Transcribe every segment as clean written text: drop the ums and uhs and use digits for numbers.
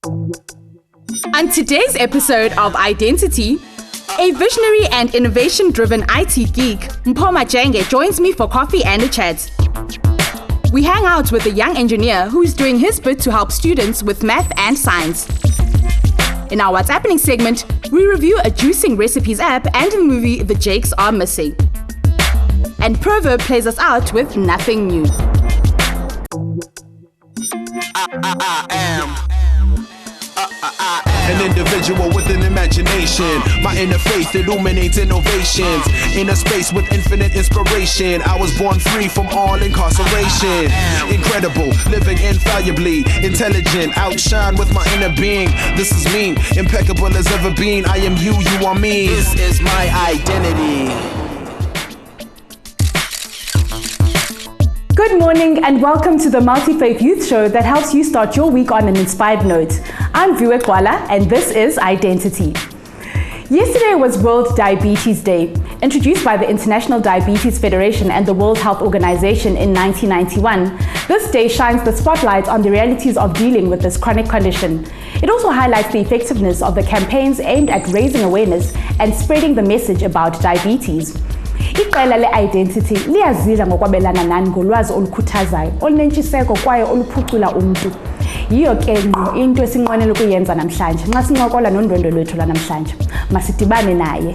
On today's episode of Identity, a visionary and innovation-driven IT geek, Mpho Majenge, joins me for coffee and a chat. We hang out with a young engineer who is doing his bit to help students with math and science. In our What's Appening segment, we review a juicing recipes app and the movie The Jakes Are Missing. And Proverb plays us out with Nothing New. I am an individual with an imagination. My inner faith illuminates innovations. In a space with infinite inspiration, I was born free from all incarceration. Incredible, living infallibly, intelligent, outshine with my inner being. This is me, impeccable as ever been. I am you, you are me. This is my identity. Good morning and welcome to the Multi-Faith Youth Show that helps you start your week on an inspired note. I'm Viwe Gxwala and this is Identity. Yesterday was World Diabetes Day. Introduced by the International Diabetes Federation and the World Health Organization in 1991, this day shines the spotlight on the realities of dealing with this chronic condition. It also highlights the effectiveness of the campaigns aimed at raising awareness and spreading the message about diabetes. Iqela le-Identity liyazidla ngokwabelana nani ngolwazi olukhuthazayo, olunentshiseko kwaye oluphucula umuntu. Yiyo ke ngqo into esinqwenela ukuyenza namhlanje nxa sincokola nondwendwe lwethu lwanamhlanje. Masidibane naye.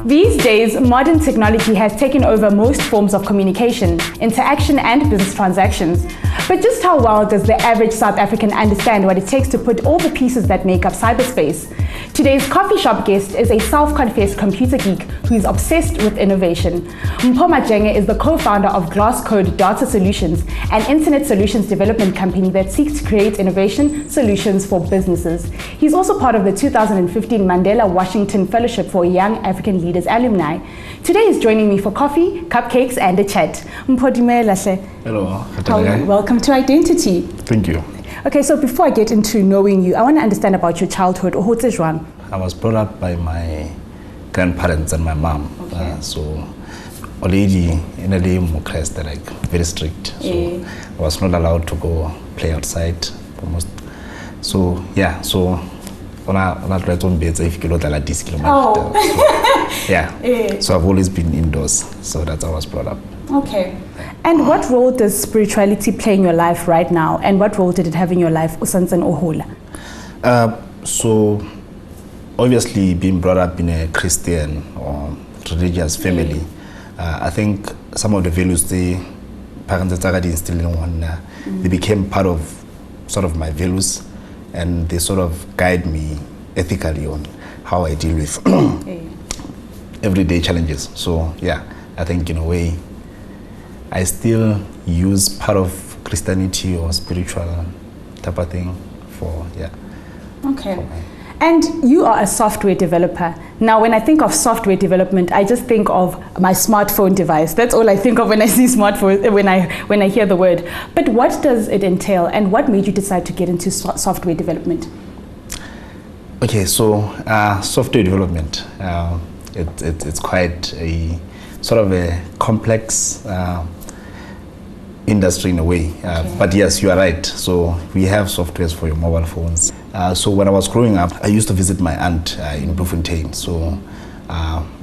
These days, modern technology has taken over most forms of communication, interaction and business transactions. But just how well does the average South African understand what it takes to put all the pieces that make up cyberspace? Today's coffee shop guest is a self-confessed computer geek who is obsessed with innovation. Mpho Majenge is the co-founder of Glasscode Data Solutions, an internet solutions development company that seeks to create innovation solutions for businesses. He's also part of the 2015 Mandela Washington Fellowship for Young African Leaders alumni. Today he's joining me for coffee, cupcakes and a chat. Mpho Dimelahle. Hello. Welcome to Identity. Thank you. Okay, so before I get into knowing you, I want to understand about your childhood. I was brought up by my grandparents and my mom. Okay. So already in a Christ, they're like very strict. So I was not allowed to go play outside almost. So yeah, so on a right on beds if you like this kilometer. So I've always been indoors. So that's how I was brought up. Okay. And what role does spirituality play in your life right now? And what role did it have in your life, Usansan Ohola? So obviously being brought up in a Christian or religious family, I think some of the values they parents instilled in one, they became part of sort of my values, and they sort of guide me ethically on how I deal with everyday challenges. So yeah, I think in a way I still use part of Christianity or spiritual type of thing for, Okay. And you are a software developer. Now, when I think of software development, I just think of my smartphone device. That's all I think of when I see smartphone, when I hear the word. But what does it entail, and what made you decide to get into software development? Okay, so software development, it's quite a sort of a complex industry in a way, but yes, you are right. So we have softwares for your mobile phones. So when I was growing up, I used to visit my aunt in Bloemfontein. So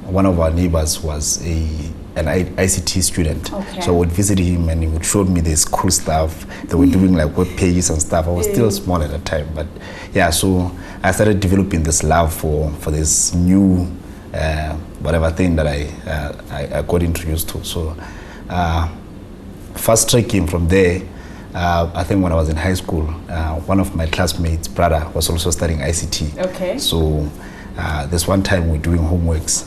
one of our neighbors was an ICT student. Okay. So I would visit him and he would show me this cool stuff. They were doing like web pages and stuff. I was still small at the time, but yeah, so I started developing this love for this new whatever thing that I got introduced to. So first try came from there. I think when I was in high school, one of my classmates' brother was also studying ICT. Okay. So this one time we're doing homeworks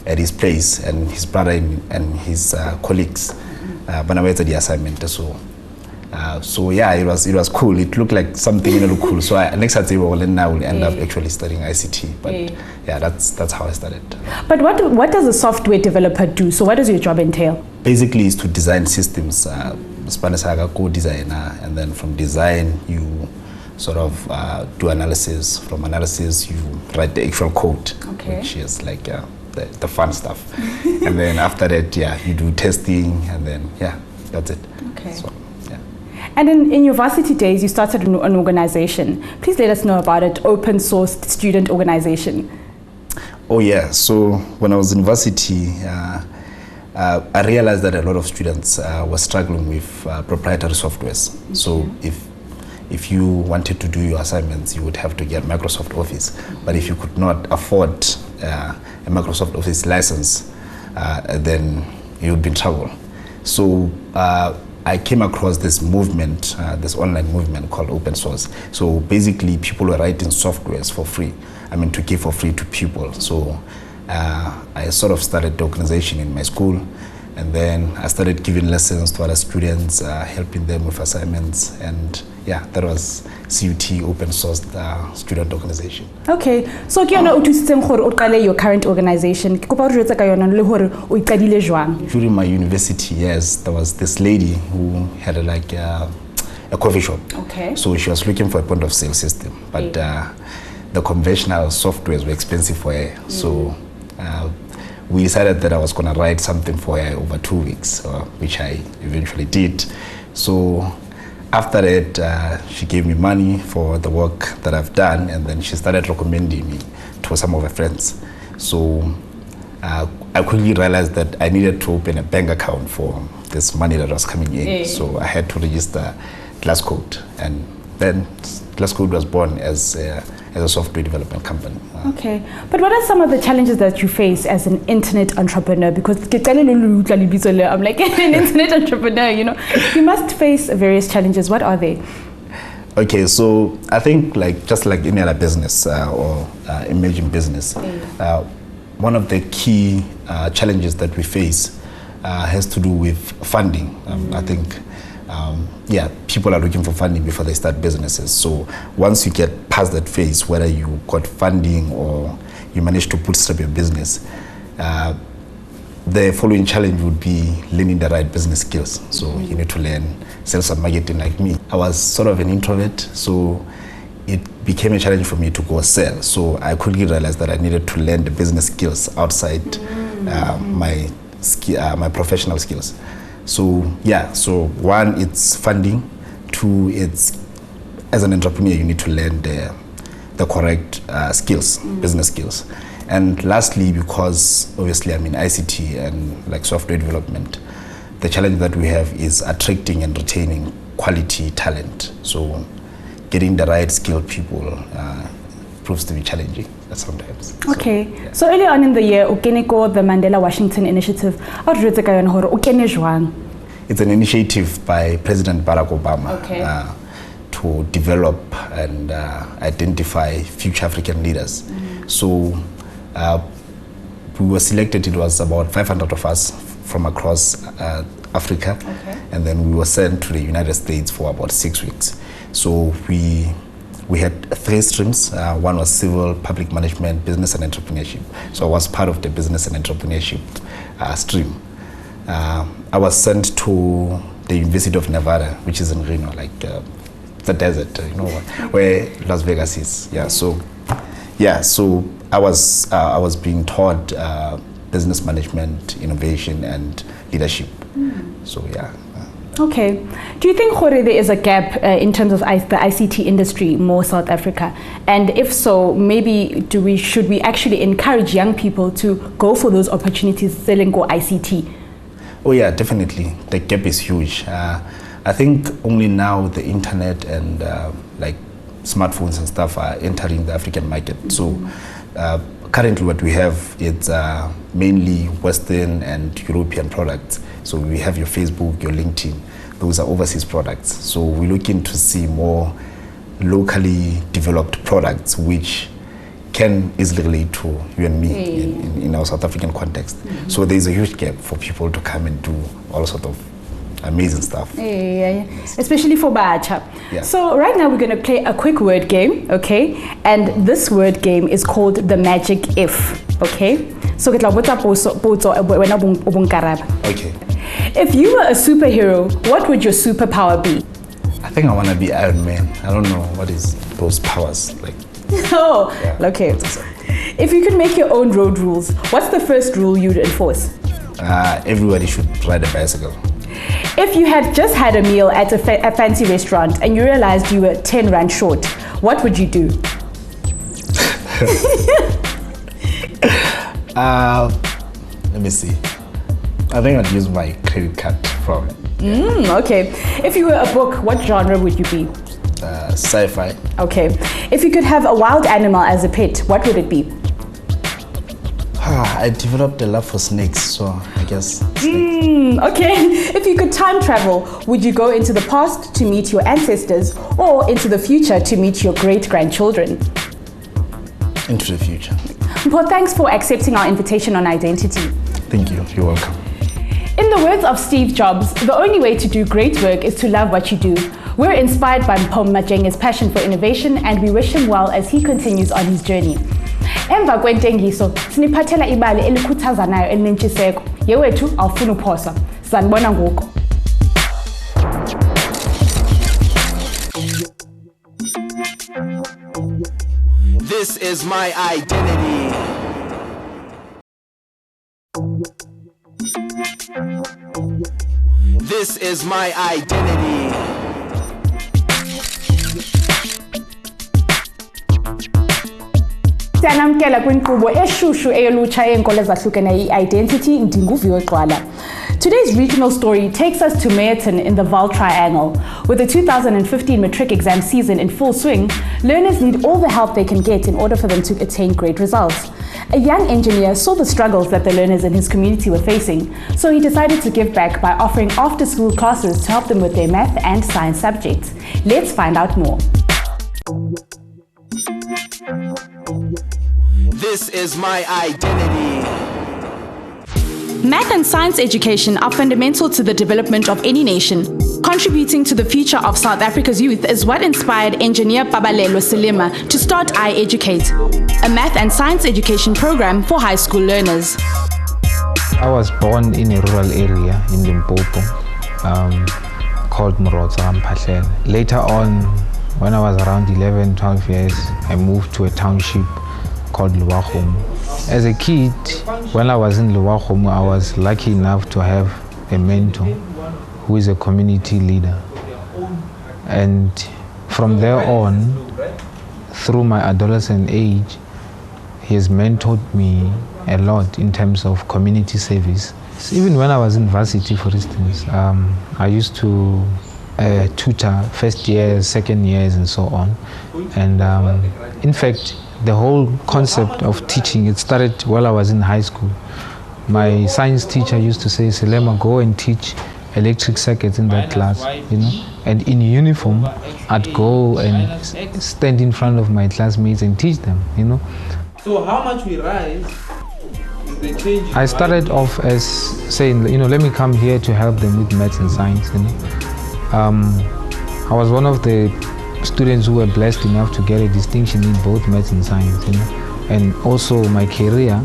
at his place, and his brother and his colleagues when I went to the assignment. So yeah, it was cool. It looked like something really cool. So next I will end up actually studying ICT. But yeah, that's how I started. But what does a software developer do? So what does your job entail? Basically, is to design systems. Spanish co-designer, and then from design you sort of do analysis. From analysis you write the actual code, which is like the fun stuff. And then after that, you do testing, and then that's it. Okay. So, And in your varsity days, you started an organization. Please let us know about it, open source student organization. Oh yeah, so when I was in university, I realized that a lot of students were struggling with proprietary softwares. Okay. So if you wanted to do your assignments, you would have to get Microsoft Office. But if you could not afford a Microsoft Office license, then you would be in trouble. So I came across this movement, this online movement called open source. So basically people were writing softwares for free, to give for free to people. So I sort of started the organization in my school, and then I started giving lessons to other students, helping them with assignments, and yeah, that was CUT open source student organization. Okay, so ke yona o thusitseng gore o qale your current organization. Ke kopa re ka yona le gore o iqadile jwang? During my university years, there was this lady who had a coffee shop. Okay. So she was looking for a point of sale system, but the conventional softwares were expensive for her. So we decided that I was going to write something for her over 2 weeks, which I eventually did. So after that, she gave me money for the work that I've done, and then she started recommending me to some of her friends. So I quickly realized that I needed to open a bank account for this money that was coming in. So I had to register Glasscode, and then Glasscode was born as a software development company. Okay, but what are some of the challenges that you face as an internet entrepreneur? Because I'm like an internet entrepreneur, you must face various challenges. What are they? Okay, so I think just like any other business or emerging business, one of the key challenges that we face has to do with funding. I think people are looking for funding before they start businesses. So once you get past that phase, whether you got funding or you manage to bootstrap your business, the following challenge would be learning the right business skills. So you need to learn sales and marketing like me. I was sort of an introvert, so it became a challenge for me to go sell. So I quickly realized that I needed to learn the business skills outside my professional skills. So so one, it's funding. Two, it's as an entrepreneur, you need to learn the correct skills, business skills. And lastly, because obviously I'm in ICT and software development, the challenge that we have is attracting and retaining quality talent. So getting the right skilled people proves to be challenging sometimes. Okay, so early on in the year, the Mandela Washington Initiative, it's an initiative by President Barack Obama to develop and identify future African leaders. So we were selected. It was about 500 of us from across Africa, and then we were sent to the United States for about 6 weeks. So we had 3 streams. One was civil, public management, business and entrepreneurship. So I was part of the business and entrepreneurship stream. I was sent to the University of Nevada, which is in Reno, the desert, where Las Vegas is. So I was being taught business management, innovation, and leadership. So Okay. Do you think there is a gap in terms of the ICT industry, more South Africa? And if so, maybe should we actually encourage young people to go for those opportunities selling ICT? Oh yeah, definitely. The gap is huge. I think only now the internet and smartphones and stuff are entering the African market. So currently what we have is mainly Western and European products. So we have your Facebook, your LinkedIn. Those are overseas products. So we're looking to see more locally developed products which can easily relate to you and me in our South African context. So there's a huge gap for people to come and do all sorts of amazing stuff. Especially for Bacha. So right now we're going to play a quick word game, okay? And this word game is called the magic if, okay? So okay. If you were a superhero, what would your superpower be? I think I want to be Iron Man. I don't know what is those powers like. Okay. If you could make your own road rules, what's the first rule you'd enforce? Everybody should ride a bicycle. If you had just had a meal at a fancy restaurant and you realized you were 10 rand short, what would you do? Let me see. I think I'd use my credit card from it. Okay. If you were a book, what genre would you be? Sci-fi. Okay. If you could have a wild animal as a pet, what would it be? I developed a love for snakes, so I guess snakes. Okay. If you could time travel, would you go into the past to meet your ancestors or into the future to meet your great-grandchildren? Into the future. Mpho, thanks for accepting our invitation on Identity. Thank you. You're welcome. In the words of Steve Jobs, the only way to do great work is to love what you do. We're inspired by Mpho Majenge's passion for innovation and we wish him well as he continues on his journey. Emva kwentengiso, siniphathela ibali elikhuthazanayo elinentshiseko. Yewethu awufuna uphosa. Sanibona ngoku. This is my identity. This is my identity. Siyanamkela kwinkqubo eshushu eyolutsha yeenkolo ezahlukeneyo i-Identity. Viwe Gxwala. Today's regional story takes us to Meyerton in the Vaal Triangle. With the 2015 matric exam season in full swing, learners need all the help they can get in order for them to attain great results. A young engineer saw the struggles that the learners in his community were facing, so he decided to give back by offering after-school classes to help them with their math and science subjects. Let's find out more. This is my identity. Math and science education are fundamental to the development of any nation. Contributing to the future of South Africa's youth is what inspired engineer Pabalelo Silema to start I-Educate, a math and science education program for high school learners. I was born in a rural area in Limpopo called Mzansians. Later on, when I was around 11, 12 years, I moved to a township called Luwagom. As a kid, when I was in Luwagom, I was lucky enough to have a mentor who is a community leader. And from there on, through my adolescent age, he has mentored me a lot in terms of community service. So even when I was in varsity, for instance, I used to tutor first years, second years, and so on. And in fact, the whole concept of teaching, it started while I was in high school. My science teacher used to say, Silema, go and teach electric circuits in that class, you know. And in uniform, I'd go and stand in front of my classmates and teach them, you know. So how much we rise is the change? I started off as saying, you know, let me come here to help them with maths and science, you know. I was one of the students who were blessed enough to get a distinction in both maths and science, you know. And also my career,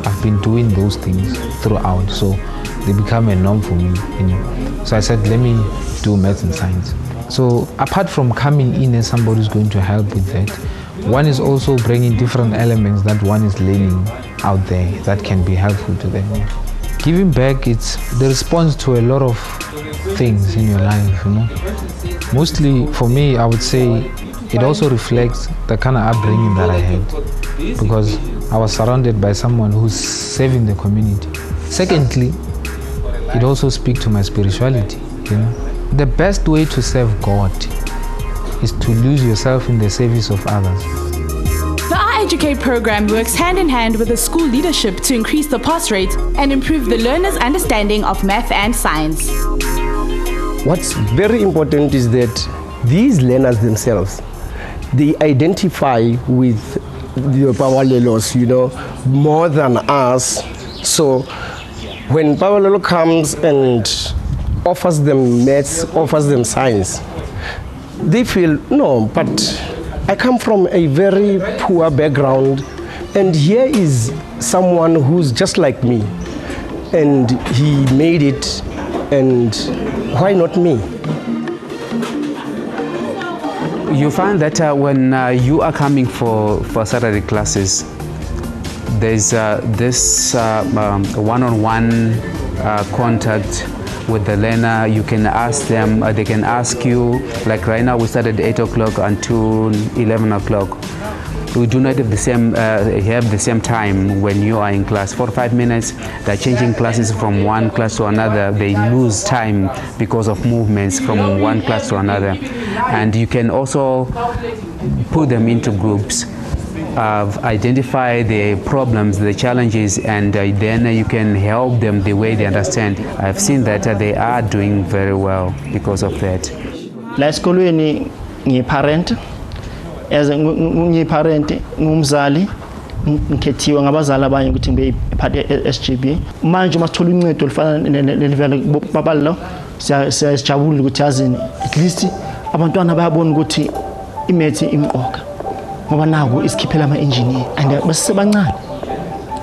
I've been doing those things throughout, so they become a norm for me, you know. So I said, let me do maths and science. So apart from coming in as somebody who's going to help with that, one is also bringing different elements that one is learning out there that can be helpful to them. Giving back, it's the response to a lot of things in your life, you know. Mostly for me, I would say it also reflects the kind of upbringing that I had, because I was surrounded by someone who's serving the community. Secondly, it also speaks to my spirituality, you know. The best way to serve God is to lose yourself in the service of others. The I-Educate program works hand in hand with the school leadership to increase the pass rate and improve the learners' understanding of math and science. What's very important is that these learners themselves, they identify with the Pawalelos, you know, more than us. So when Pawalelo comes and offers them maths, offers them science, they feel, no, but I come from a very poor background, and here is someone who's just like me, and he made it, and why not me? You find that when you are coming for Saturday classes, there's this one-on-one contact with the learner. You can ask them, they can ask you, like right now we started at 8 o'clock until 11 o'clock. We do not have the same time when you are in class. 45 minutes, they're changing classes from one class to another. They lose time because of movements from one class to another. And you can also put them into groups, identify the problems, the challenges, and then you can help them the way they understand. I've seen that they are doing very well because of that. La esikolweni ngiyi-parent, as ngiyi-parent ngumzali, ngikhethiwe ngabazali abanye ukuthi ngibe part SGB. Manje uma sithola uncedo olufana nelivela babalo, siyajabula ukuthi yazini at least abantwana bayabona ukuthi imethi imqoka. Ngoba naku isikhiphela ama-engineer and basesebancane.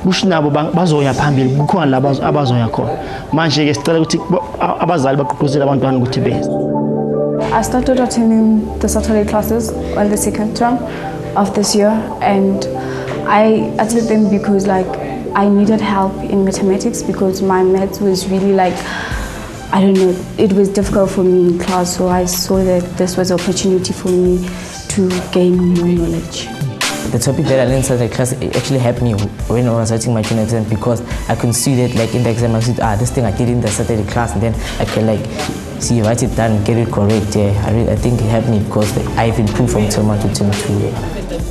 Kusho nabo bazoya phambili, kukhona la abazoya khona. Manje-ke sicela ukuthi abazali bagqugquzele abantwana ukuthi beze. I started attending the Saturday classes on the second term of this year, and I attended them because I needed help in mathematics because my maths was really I don't know, it was difficult for me in class, so I saw that this was an opportunity for me to gain more knowledge. The topic that I learned in Saturday class actually helped me when I was writing my final exam because I could see that in the exam I said, this thing I did in the Saturday class, and then I can see, write it down, get it correct. I think it helped me because I've improved from term 1 to term 2.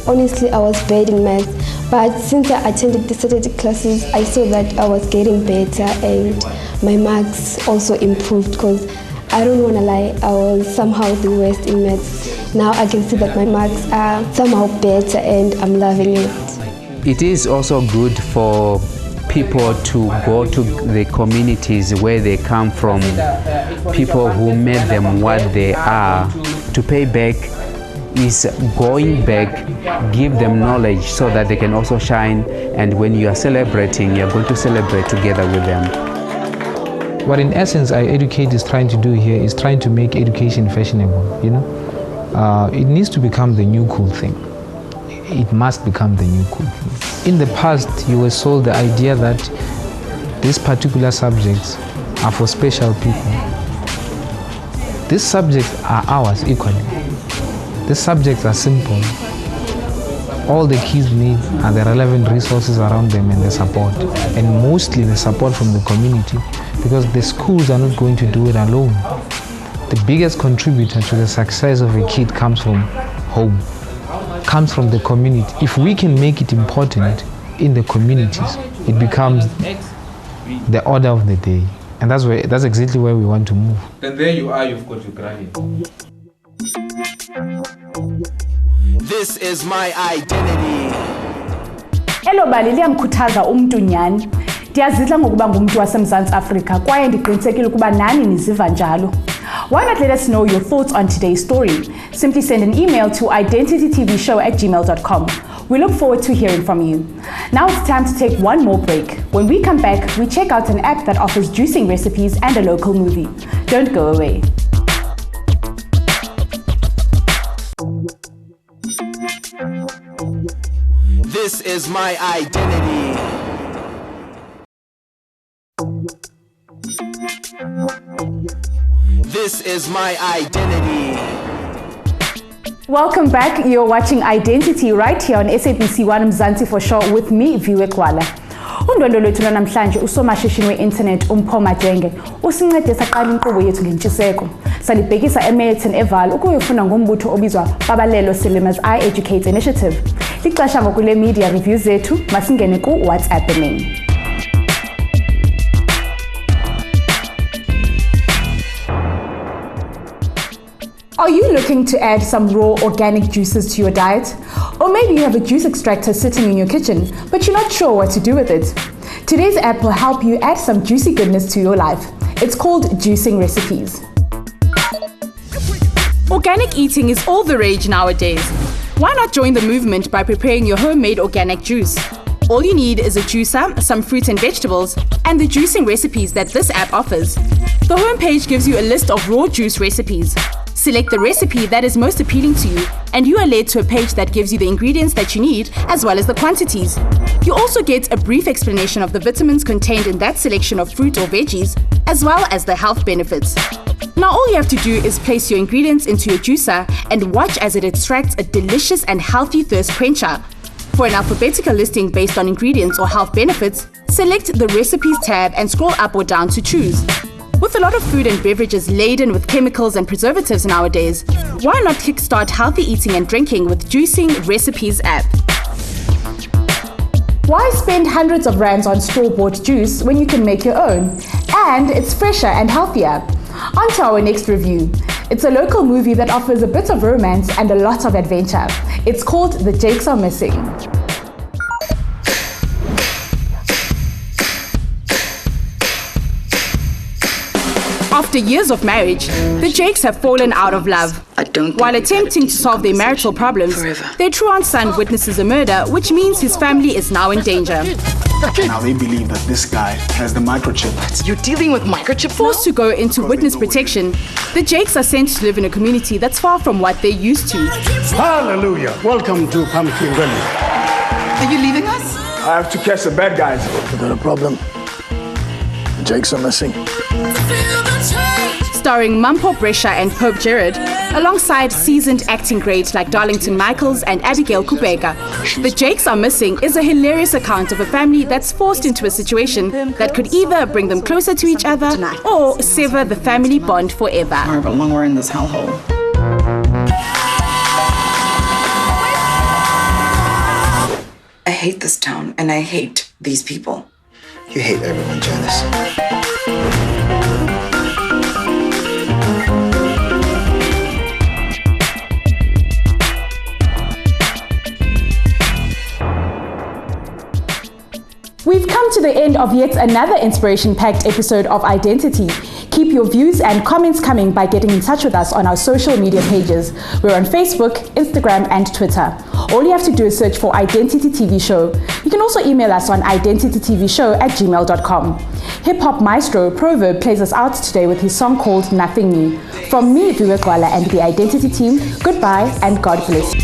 Honestly, I was bad in maths, but since I attended the Saturday classes, I saw that I was getting better and my marks also improved because I don't want to lie, I was somehow the worst in maths. Now I can see that my marks are somehow better and I'm loving it. It is also good for people to go to the communities where they come from, people who made them what they are. To pay back is going back, give them knowledge so that they can also shine, and when you are celebrating, you're going to celebrate together with them. What in essence iEducate is trying to do here is trying to make education fashionable, It needs to become the new cool thing. It must become the new cool thing. In the past, you were sold the idea that these particular subjects are for special people. These subjects are ours equally. These subjects are simple. All the kids need are the relevant resources around them and the support, and mostly the support from the community, because the schools are not going to do it alone. The biggest contributor to the success of a kid comes from home, comes from the community. If we can make it important in the communities, it becomes the order of the day. And that's exactly where we want to move. And there you are, you've got your granny. This is my identity. Elo bali liyamkhuthaza umuntu nyani. Ndiyazidla ngokuba ngumuntu waseMzantsi Afrika kwaye ndiqinisekile ukuba nani niziva njalo. Why not let us know your thoughts on today's story? Simply send an email to identitytvshow@gmail.com. We look forward to hearing from you. Now it's time to take one more break. When we come back, we check out an app that offers juicing recipes and a local movie. Don't go away. This is my identity. This is my identity. Welcome back. You're watching Identity right here on SABC 1 Mzansians with me, Viwe Gxwala. Undwendwe lwethu namhlanje usomashishini we-internet Mpho Majenge usincede saqala inkqubo yethu ngentshiseko. Salibhekisa eMarton eVaal ukuyofuna ngombutho obizwa Babalelo Silima's i-Educate Initiative. Lixesha ngokule media reviews zethu, masingene ku What's Appening. Are you looking to add some raw organic juices to your diet? Or maybe you have a juice extractor sitting in your kitchen, but you're not sure what to do with it. Today's app will help you add some juicy goodness to your life. It's called Juicing Recipes. Organic eating is all the rage nowadays. Why not join the movement by preparing your homemade organic juice? All you need is a juicer, some fruits and vegetables, and the juicing recipes that this app offers. The homepage gives you a list of raw juice recipes. Select the recipe that is most appealing to you, and you are led to a page that gives you the ingredients that you need, as well as the quantities. You also get a brief explanation of the vitamins contained in that selection of fruit or veggies, as well as the health benefits. Now all you have to do is place your ingredients into your juicer and watch as it extracts a delicious and healthy thirst quencher. For an alphabetical listing based on ingredients or health benefits, select the Recipes tab and scroll up or down to choose. With a lot of food and beverages laden with chemicals and preservatives nowadays, why not kickstart healthy eating and drinking with Juicing Recipes app? Why spend hundreds of rands on store-bought juice when you can make your own? And it's fresher and healthier. On to our next review. It's a local movie that offers a bit of romance and a lot of adventure. It's called The Jakes Are Missing. After years of marriage, the Jakes have fallen out of love. While attempting to solve their marital problems, their truant son witnesses a murder, which means his family is now in danger. Now they believe that this guy has the microchip. You're dealing with microchip? Forced to go into witness protection, the Jakes are sent to live in a community that's far from what they're used to. Hallelujah! Welcome to Pumpkin Valley. Are you leaving us? I have to catch the bad guys. We got a problem. The Jakes are missing. Starring Mpho Majenge and Pope Jared, alongside seasoned acting greats like Darlington Michaels and Abigail Kubeka. The Jakes Are Missing is a hilarious account of a family that's forced into a situation that could either bring them closer to each other or sever the family bond forever. However long we're in this hellhole. I hate this town and I hate these people. You hate everyone, Janice. We've come to the end of yet another inspiration-packed episode of Identity. Keep your views and comments coming by getting in touch with us on our social media pages. We're on Facebook, Instagram, and Twitter. All you have to do is search for Identity TV Show. You can also email us on identitytvshow@gmail.com. Hip-hop maestro Proverb plays us out today with his song called Nothing New. From me, Viwe Gxwala, and the Identity team, goodbye and God bless.